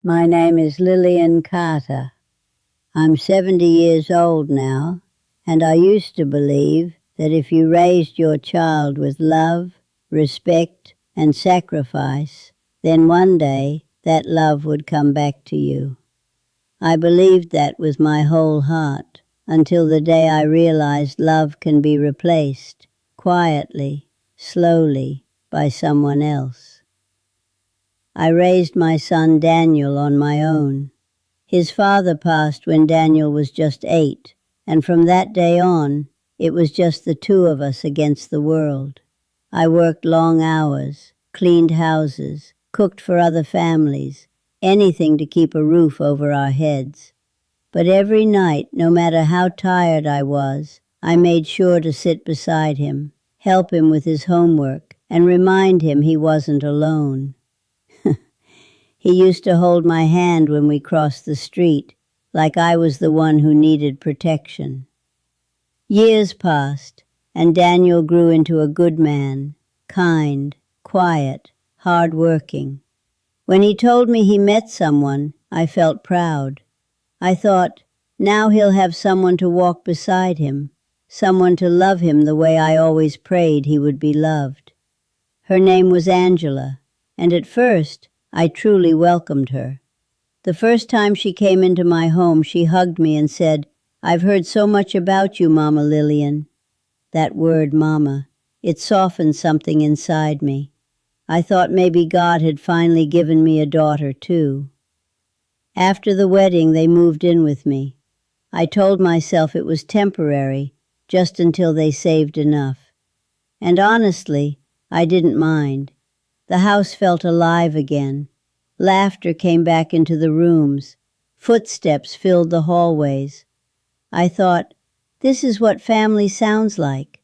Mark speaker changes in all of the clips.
Speaker 1: My name is Lillian Carter. I'm 70 years old now, and I used to believe that if you raised your child with love, respect, and sacrifice, then one day that love would come back to you. I believed that with my whole heart until the day I realized love can be replaced, quietly, slowly, by someone else. I raised my son Daniel on my own. His father passed when Daniel was just 8, and from that day on, it was just the two of us against the world. I worked long hours, cleaned houses, cooked for other families, anything to keep a roof over our heads. But every night, no matter how tired I was, I made sure to sit beside him, help him with his homework, and remind him he wasn't alone. He used to hold my hand when we crossed the street, like I was the one who needed protection. Years passed, and Daniel grew into a good man, kind, quiet, hard-working. When he told me he met someone, I felt proud. I thought, now he'll have someone to walk beside him, someone to love him the way I always prayed he would be loved. Her name was Angela, and at first, I truly welcomed her. The first time she came into my home, she hugged me and said, "I've heard so much about you, Mama Lillian." That word, Mama, it softened something inside me. I thought maybe God had finally given me a daughter, too. After the wedding, they moved in with me. I told myself it was temporary, just until they saved enough. And honestly, I didn't mind. The house felt alive again. Laughter came back into the rooms. Footsteps filled the hallways. I thought, this is what family sounds like.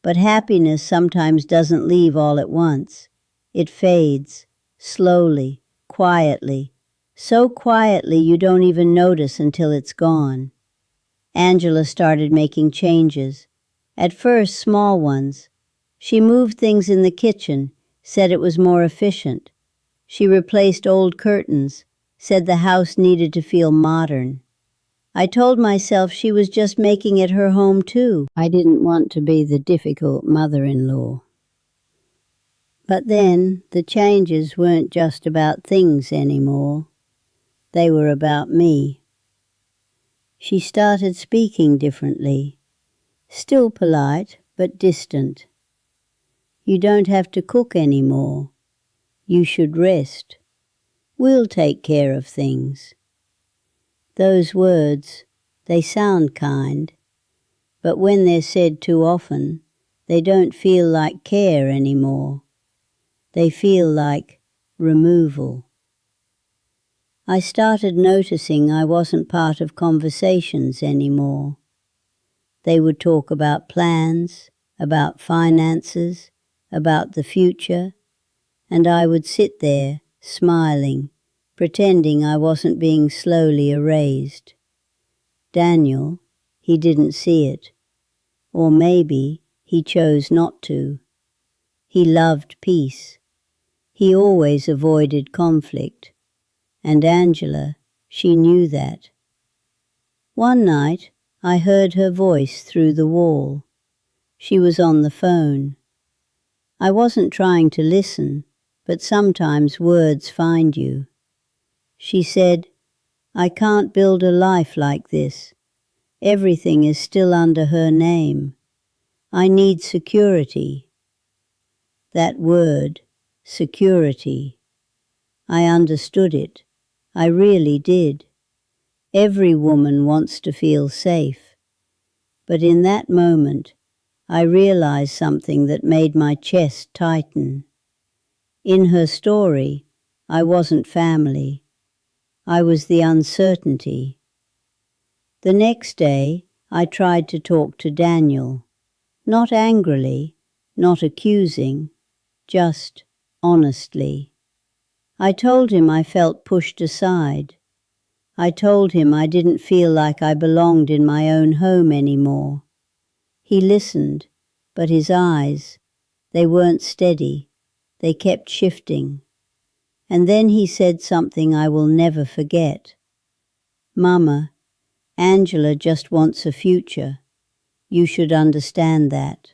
Speaker 1: But happiness sometimes doesn't leave all at once. It fades, slowly, quietly, so quietly you don't even notice until it's gone. Angela started making changes. At first, small ones. She moved things in the kitchen, said it was more efficient. She replaced old curtains, said the house needed to feel modern. I told myself she was just making it her home too. I didn't want to be the difficult mother-in-law. But then the changes weren't just about things anymore. They were about me. She started speaking differently, still polite but distant. You don't have to cook anymore. You should rest. We'll take care of things. Those words, they sound kind, but when they're said too often, they don't feel like care anymore. They feel like removal. I started noticing I wasn't part of conversations anymore. They would talk about plans, about finances, about the future, and I would sit there, smiling, pretending I wasn't being slowly erased. Daniel, he didn't see it. Or maybe he chose not to. He loved peace. He always avoided conflict. And Angela, she knew that. One night, I heard her voice through the wall. She was on the phone. I wasn't trying to listen, but sometimes words find you. She said, "I can't build a life like this. Everything is still under her name. I need security." That word, security. I understood it. I really did. Every woman wants to feel safe. But in that moment, I realized something that made my chest tighten. In her story, I wasn't family. I was the uncertainty. The next day, I tried to talk to Daniel. Not angrily, not accusing, just honestly. I told him I felt pushed aside. I told him I didn't feel like I belonged in my own home anymore. He listened, but his eyes, they weren't steady. They kept shifting. And then he said something I will never forget. "Mama, Angela just wants a future. You should understand that."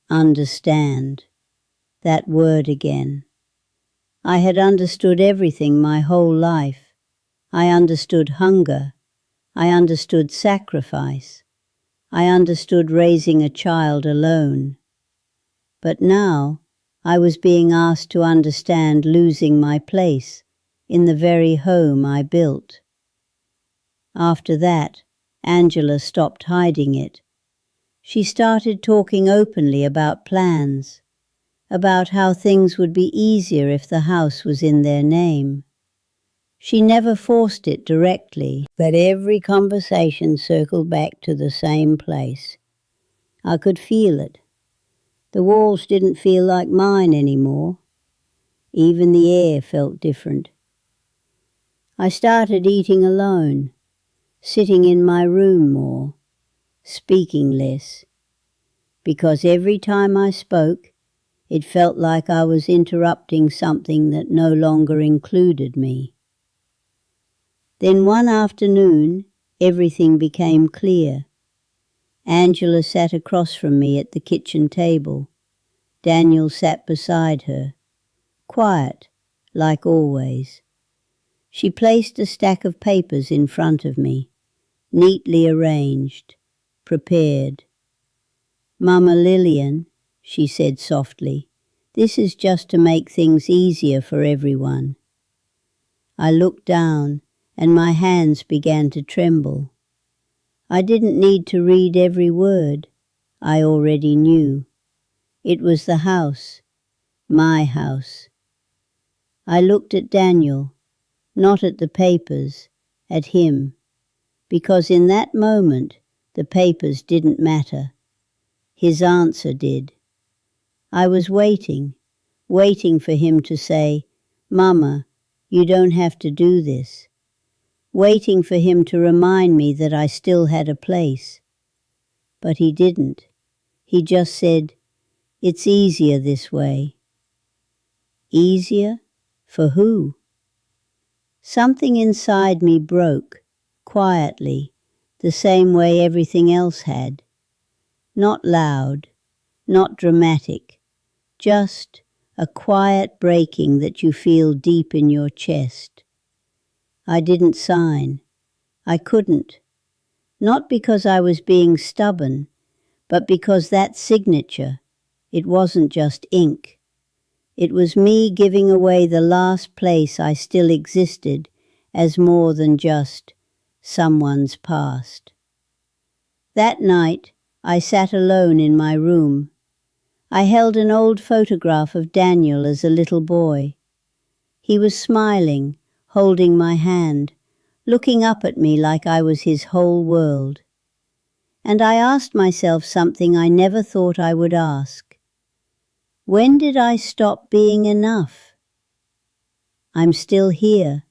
Speaker 1: Understand. That word again. I had understood everything my whole life. I understood hunger. I understood sacrifice. I understood raising a child alone. But now I was being asked to understand losing my place in the very home I built. After that, Angela stopped hiding it. She started talking openly about plans, about how things would be easier if the house was in their name. She never forced it directly, but every conversation circled back to the same place. I could feel it. The walls didn't feel like mine anymore. Even the air felt different. I started eating alone, sitting in my room more, speaking less, because every time I spoke, it felt like I was interrupting something that no longer included me. Then one afternoon, everything became clear. Angela sat across from me at the kitchen table. Daniel sat beside her, quiet, like always. She placed a stack of papers in front of me, neatly arranged, prepared. "Mama Lillian," she said softly, "this is just to make things easier for everyone." I looked down, and my hands began to tremble. I didn't need to read every word. I already knew. It was the house, my house. I looked at Daniel, not at the papers, at him, because in that moment the papers didn't matter. His answer did. I was waiting for him to say, "Mama, you don't have to do this." Waiting for him to remind me that I still had a place. But he didn't. He just said, "It's easier this way." Easier? For who? Something inside me broke, quietly, the same way everything else had. Not loud, not dramatic, just a quiet breaking that you feel deep in your chest. I didn't sign. I couldn't. Not because I was being stubborn, but because that signature, it wasn't just ink. It was me giving away the last place I still existed as more than just someone's past. That night, I sat alone in my room. I held an old photograph of Daniel as a little boy. He was smiling, holding my hand, looking up at me like I was his whole world. And I asked myself something I never thought I would ask. When did I stop being enough? I'm still here,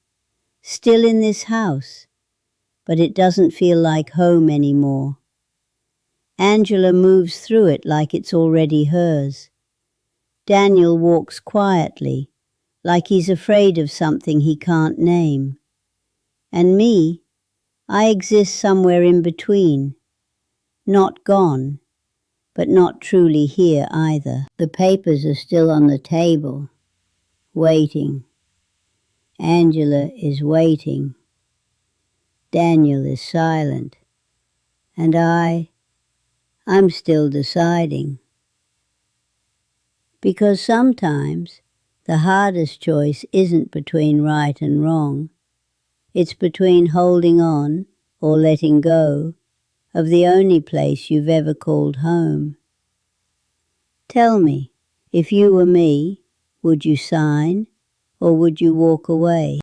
Speaker 1: still in this house, but it doesn't feel like home anymore. Angela moves through it like it's already hers. Daniel walks quietly, like he's afraid of something he can't name. And me, I exist somewhere in between. Not gone, but not truly here either. The papers are still on the table, waiting. Angela is waiting. Daniel is silent. And I'm still deciding. Because sometimes the hardest choice isn't between right and wrong. It's between holding on or letting go of the only place you've ever called home. Tell me, if you were me, would you sign or would you walk away?